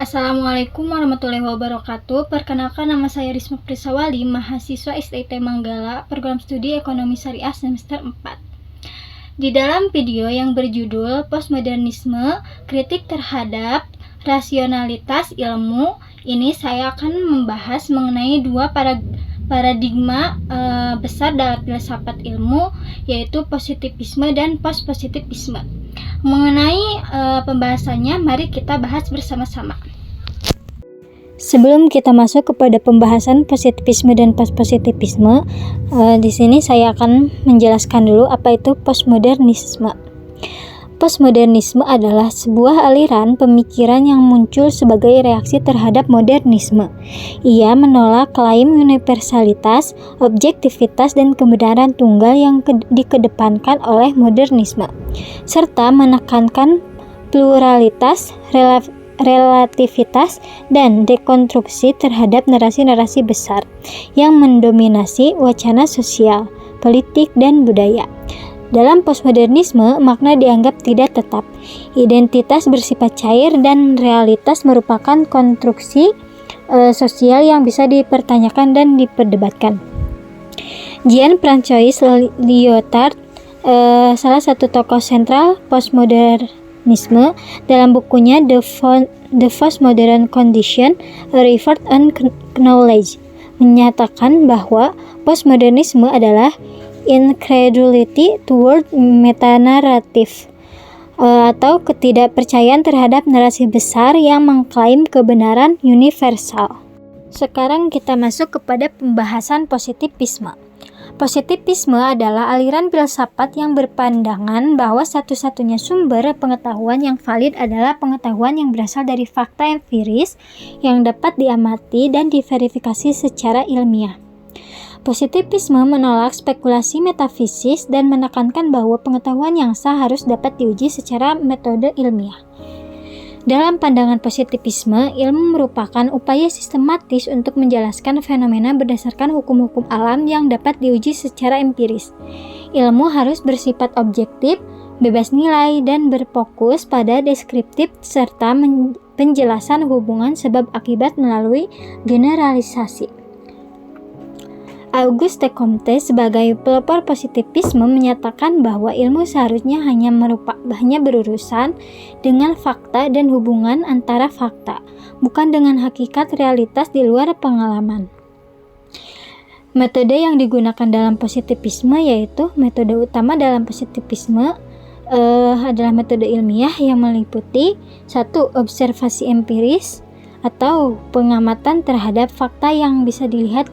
Assalamualaikum warahmatullahi wabarakatuh. Perkenalkan, nama saya Risma Prisawali, mahasiswa STT Manggala, program studi Ekonomi Syariah semester 4. Di dalam video yang berjudul Postmodernisme, Kritik Terhadap Rasionalitas Ilmu, ini saya akan membahas mengenai dua paradigma besar dalam filsafat ilmu, yaitu positivisme dan postpositivisme. Mengenai pembahasannya, mari kita bahas bersama-sama. Sebelum kita masuk kepada pembahasan positivisme dan postpositivisme, di sini saya akan menjelaskan dulu apa itu postmodernisme. Postmodernisme adalah sebuah aliran pemikiran yang muncul sebagai reaksi terhadap modernisme. Ia menolak klaim universalitas, objektivitas, dan kebenaran tunggal yang dikedepankan oleh modernisme, serta menekankan pluralitas, relativitas, dan dekonstruksi terhadap narasi-narasi besar yang mendominasi wacana sosial, politik, dan budaya. Dalam postmodernisme, makna dianggap tidak tetap. Identitas bersifat cair dan realitas merupakan konstruksi sosial yang bisa dipertanyakan dan diperdebatkan. Jean-François Lyotard, salah satu tokoh sentral postmodernisme, dalam bukunya The Postmodern Condition, A Report on Knowledge, menyatakan bahwa postmodernisme adalah incredulity toward metanarrative, atau ketidakpercayaan terhadap narasi besar yang mengklaim kebenaran universal. Sekarang kita masuk kepada pembahasan positivisme. Positivisme adalah aliran filsafat yang berpandangan bahwa satu-satunya sumber pengetahuan yang valid adalah pengetahuan yang berasal dari fakta empiris yang dapat diamati dan diverifikasi secara ilmiah. Positivisme menolak spekulasi metafisik dan menekankan bahwa pengetahuan yang sah harus dapat diuji secara metode ilmiah. Dalam pandangan positivisme, ilmu merupakan upaya sistematis untuk menjelaskan fenomena berdasarkan hukum-hukum alam yang dapat diuji secara empiris. Ilmu harus bersifat objektif, bebas nilai, dan berfokus pada deskriptif serta penjelasan hubungan sebab akibat melalui generalisasi. Auguste Comte sebagai pelopor positivisme menyatakan bahwa ilmu seharusnya hanya berurusan dengan fakta dan hubungan antara fakta, bukan dengan hakikat realitas di luar pengalaman. Metode yang digunakan dalam positivisme, yaitu metode utama dalam positivisme adalah metode ilmiah yang meliputi 1. Observasi empiris atau pengamatan terhadap fakta yang bisa dilihat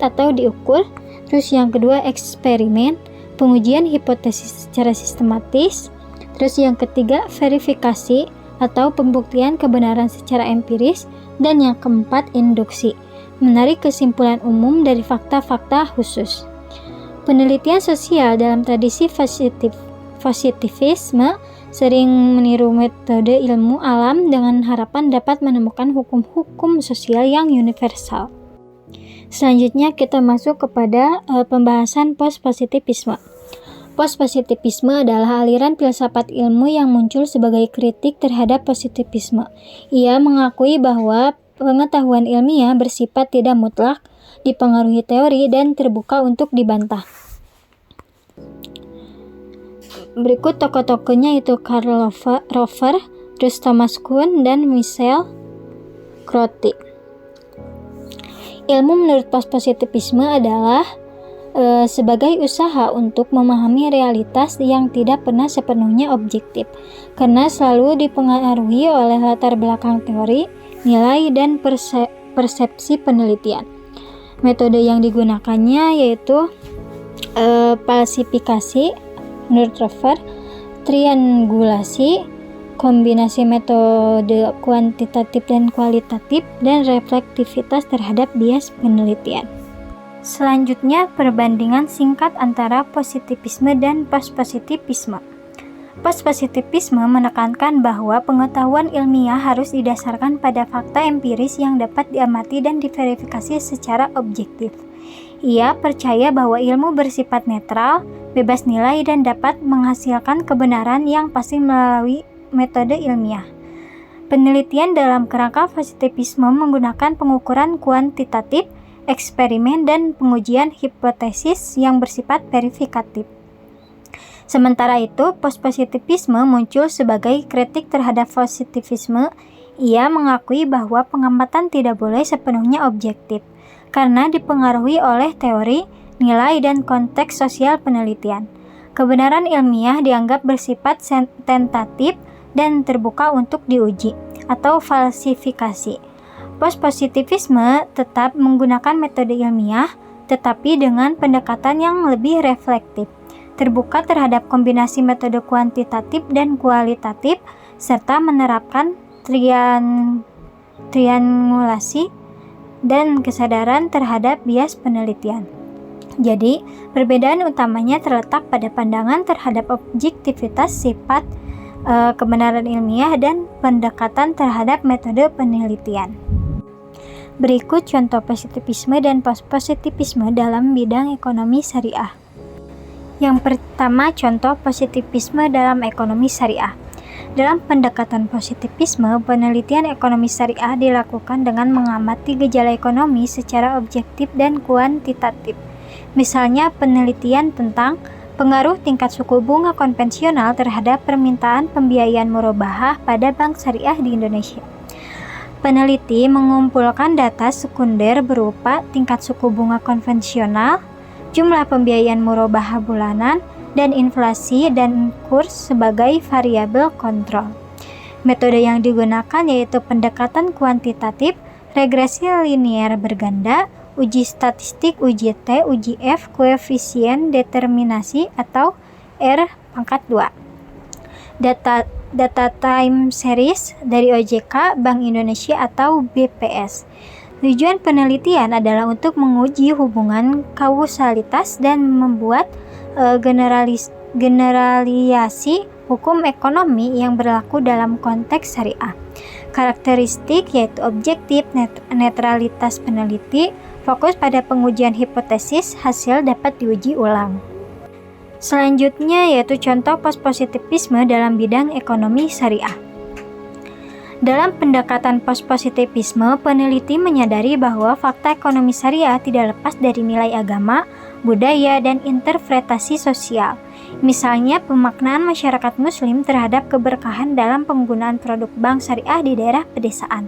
atau diukur. Terus yang kedua, eksperimen, pengujian hipotesis secara sistematis. Terus yang ketiga, verifikasi atau pembuktian kebenaran secara empiris. Dan yang keempat, induksi, menarik kesimpulan umum dari fakta-fakta khusus. Penelitian sosial dalam tradisi positivisme sering meniru metode ilmu alam dengan harapan dapat menemukan hukum-hukum sosial yang universal. Selanjutnya kita masuk kepada pembahasan postpositivisme. Postpositivisme adalah aliran filsafat ilmu yang muncul sebagai kritik terhadap positivisme. Ia mengakui bahwa pengetahuan ilmiah bersifat tidak mutlak, dipengaruhi teori, dan terbuka untuk dibantah. Berikut tokoh-tokohnya yaitu Karl Rover, terus Thomas Kuhn, dan Michel Crotty. Ilmu menurut postpositivisme adalah sebagai usaha untuk memahami realitas yang tidak pernah sepenuhnya objektif, karena selalu dipengaruhi oleh latar belakang teori, nilai, dan persepsi penelitian. Metode yang digunakannya yaitu falsifikasi menurut Rover, triangulasi, kombinasi metode kuantitatif dan kualitatif, dan reflektivitas terhadap bias penelitian. Selanjutnya, perbandingan singkat antara positivisme dan postpositivisme. Postpositivisme menekankan bahwa pengetahuan ilmiah harus didasarkan pada fakta empiris yang dapat diamati dan diverifikasi secara objektif. Ia percaya bahwa ilmu bersifat netral, bebas nilai, dan dapat menghasilkan kebenaran yang pasti melalui metode ilmiah. Penelitian dalam kerangka positivisme menggunakan pengukuran kuantitatif, eksperimen, dan pengujian hipotesis yang bersifat verifikatif. Sementara itu, postpositivisme muncul sebagai kritik terhadap positivisme. Ia mengakui bahwa pengamatan tidak boleh sepenuhnya objektif, karena dipengaruhi oleh teori, nilai, dan konteks sosial penelitian. Kebenaran ilmiah dianggap bersifat tentatif dan terbuka untuk diuji, atau falsifikasi. Postpositivisme tetap menggunakan metode ilmiah, tetapi dengan pendekatan yang lebih reflektif, terbuka terhadap kombinasi metode kuantitatif dan kualitatif, serta menerapkan triangulasi dan kesadaran terhadap bias penelitian. Jadi, perbedaan utamanya terletak pada pandangan terhadap objektivitas sifat kebenaran ilmiah dan pendekatan terhadap metode penelitian. Berikut contoh positivisme dan postpositivisme dalam bidang ekonomi syariah. Yang pertama, contoh positivisme dalam ekonomi syariah. Dalam pendekatan positivisme, penelitian ekonomi syariah dilakukan dengan mengamati gejala ekonomi secara objektif dan kuantitatif. Misalnya, penelitian tentang pengaruh tingkat suku bunga konvensional terhadap permintaan pembiayaan murabahah pada bank syariah di Indonesia. Peneliti mengumpulkan data sekunder berupa tingkat suku bunga konvensional, jumlah pembiayaan murabahah bulanan, dan inflasi dan kurs sebagai variabel kontrol. Metode yang digunakan yaitu pendekatan kuantitatif, regresi linier berganda, uji statistik, uji T, uji F, koefisien determinasi atau R⁻². Data time series dari OJK, Bank Indonesia atau BPS. Tujuan penelitian adalah untuk menguji hubungan kausalitas dan membuat generalisasi hukum ekonomi yang berlaku dalam konteks syariah. Karakteristik yaitu objektif, netralitas peneliti, fokus pada pengujian hipotesis, hasil dapat diuji ulang. Selanjutnya yaitu contoh postpositivisme dalam bidang ekonomi syariah. Dalam pendekatan postpositivisme, peneliti menyadari bahwa fakta ekonomi syariah tidak lepas dari nilai agama, budaya, dan interpretasi sosial. Misalnya, pemaknaan masyarakat muslim terhadap keberkahan dalam penggunaan produk bank syariah di daerah pedesaan.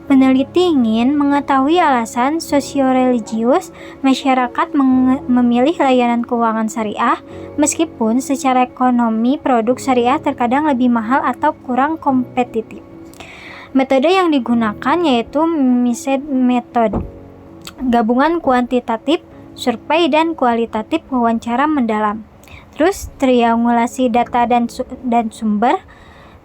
Peneliti ingin mengetahui alasan sosioreligius masyarakat memilih layanan keuangan syariah, meskipun secara ekonomi produk syariah terkadang lebih mahal atau kurang kompetitif. Metode yang digunakan yaitu metode gabungan kuantitatif, survei, dan kualitatif wawancara mendalam. Terus triangulasi data dan sumber.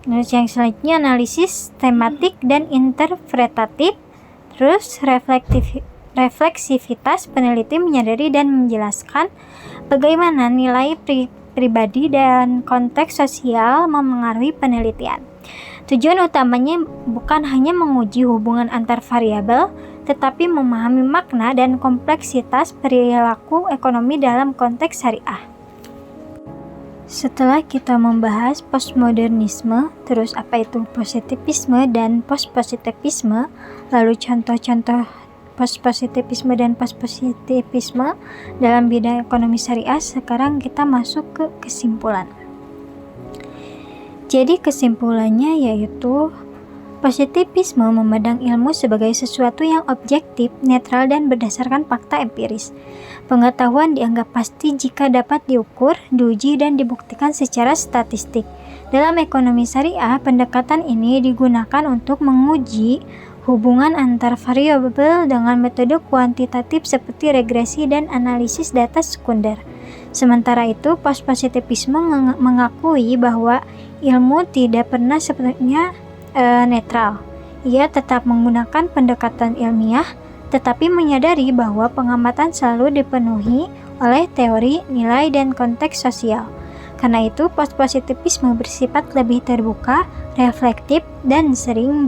Terus yang selanjutnya analisis tematik dan interpretatif. Terus refleksivitas peneliti menyadari dan menjelaskan bagaimana nilai pribadi dan konteks sosial memengaruhi penelitian. Tujuan utamanya bukan hanya menguji hubungan antar variabel, tetapi memahami makna dan kompleksitas perilaku ekonomi dalam konteks syariah. Setelah kita membahas postmodernisme, terus apa itu positivisme dan postpositivisme, lalu contoh-contoh postpositivisme dan postpositivisme dalam bidang ekonomi syariah, sekarang kita masuk ke kesimpulan. Jadi kesimpulannya yaitu positivisme memandang ilmu sebagai sesuatu yang objektif, netral, dan berdasarkan fakta empiris. Pengetahuan dianggap pasti jika dapat diukur, diuji, dan dibuktikan secara statistik. Dalam ekonomi syariah, pendekatan ini digunakan untuk menguji hubungan antar variabel dengan metode kuantitatif seperti regresi dan analisis data sekunder. Sementara itu, postpositivisme mengakui bahwa ilmu tidak pernah sepenuhnya netral. Ia tetap menggunakan pendekatan ilmiah, tetapi menyadari bahwa pengamatan selalu dipenuhi oleh teori, nilai, dan konteks sosial. Karena itu, postpositivisme bersifat lebih terbuka, reflektif, dan sering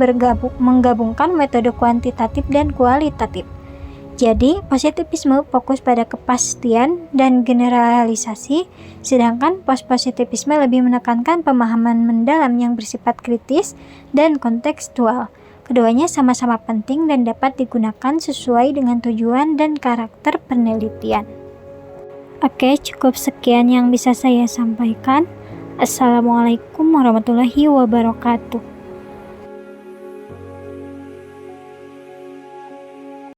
menggabungkan metode kuantitatif dan kualitatif. Jadi, positivisme fokus pada kepastian dan generalisasi, sedangkan postpositivisme lebih menekankan pemahaman mendalam yang bersifat kritis dan kontekstual. Keduanya sama-sama penting dan dapat digunakan sesuai dengan tujuan dan karakter penelitian. Oke, cukup sekian yang bisa saya sampaikan. Assalamualaikum warahmatullahi wabarakatuh.